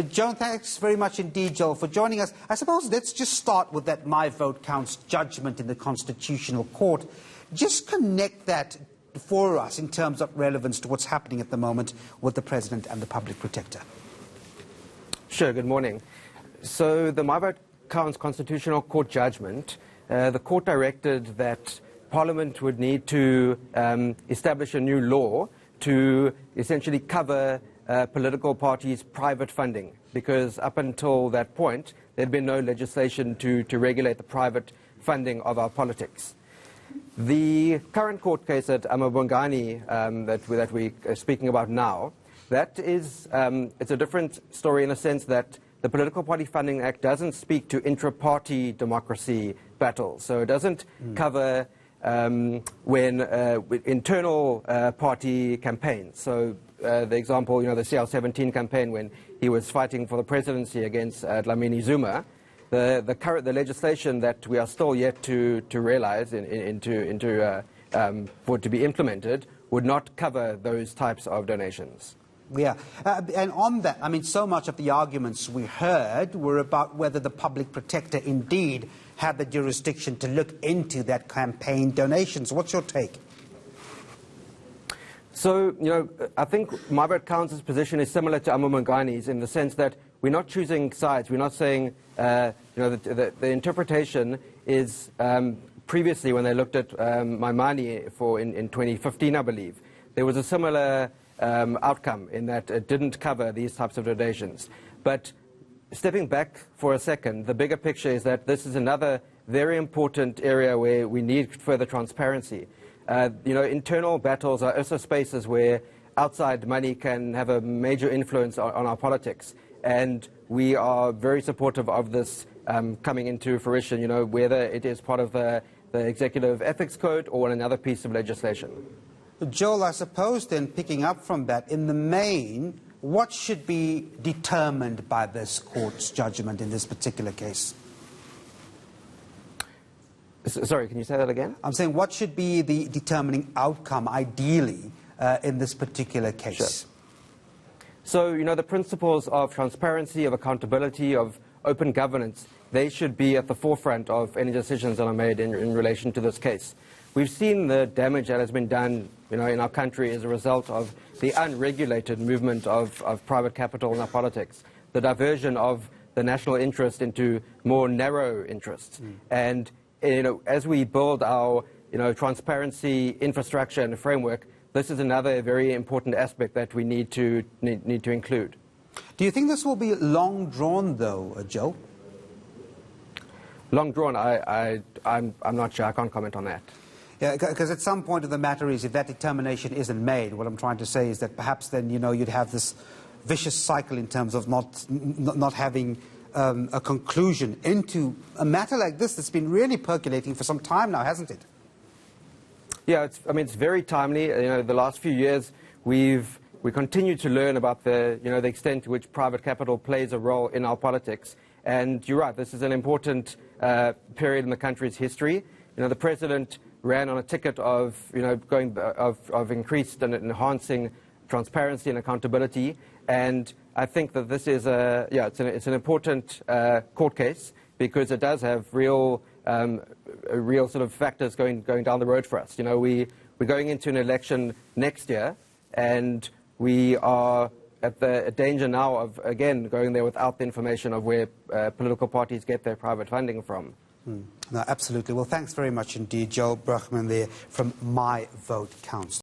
Joan, thanks very much indeed, Joel, for joining us. I suppose let's just start with that My Vote Counts judgment in the Constitutional Court. Just connect that for us in terms of relevance to what's happening at the moment with the President and the Public Protector. Sure, good morning. So the My Vote Counts Constitutional Court judgment, the court directed that Parliament would need to establish a new law to essentially cover political parties' private funding, because up until that point there had been no legislation to regulate the private funding of our politics. The current court case at AmaBhungane that we are speaking about now, that is it's a different story in a sense that the Political Party Funding Act doesn't speak to intra-party democracy battles, so it doesn't cover when internal party campaigns. So the example, the CR17 campaign when he was fighting for the presidency against Dlamini Zuma, the legislation that we are still yet to realize for it to be implemented would not cover those types of donations. Yeah, and on that, I mean, so much of the arguments we heard were about whether the Public Protector indeed had the jurisdiction to look into that campaign donations. What's your take? So, I think My Vote Counts' position is similar to AmaBhungane's in the sense that we're not choosing sides. We're not saying, the interpretation is previously when they looked at Maimane in 2015, I believe, there was a similar outcome in that it didn't cover these types of donations. But stepping back for a second, the bigger picture is that this is another very important area where we need further transparency. Internal battles are also spaces where outside money can have a major influence on our politics. And we are very supportive of this coming into fruition, whether it is part of the Executive Ethics Code or another piece of legislation. Joel, I suppose then, picking up from that, in the main, what should be determined by this court's judgment in this particular case? Sorry, can you say that again? I'm saying what should be the determining outcome, ideally, in this particular case? Sure. So, the principles of transparency, of accountability, of open governance, they should be at the forefront of any decisions that are made in relation to this case. We've seen the damage that has been done, in our country as a result of the unregulated movement of private capital in our politics, the diversion of the national interest into more narrow interests. And, as we build our, transparency infrastructure and framework, this is another very important aspect that we need to include. Do you think this will be long drawn, though, Joe? Long drawn, I'm not sure. I can't comment on that. Yeah, because at some point of the matter is, if that determination isn't made, what I'm trying to say is that perhaps then, you'd have this vicious cycle in terms of not having a conclusion into a matter like this that's been really percolating for some time now, hasn't it? Yeah, it's very timely. The last few years we continue to learn about the extent to which private capital plays a role in our politics. And you're right, this is an important period in the country's history. The President ran on a ticket of increased and enhancing transparency and accountability. And I think that this is it's an important court case because it does have real sort of factors going down the road for us. We're going into an election next year, and we are at the danger now of, again, going there without the information of where political parties get their private funding from. No, absolutely. Well, thanks very much indeed, Joel Mkhwebane there from My Vote Counts.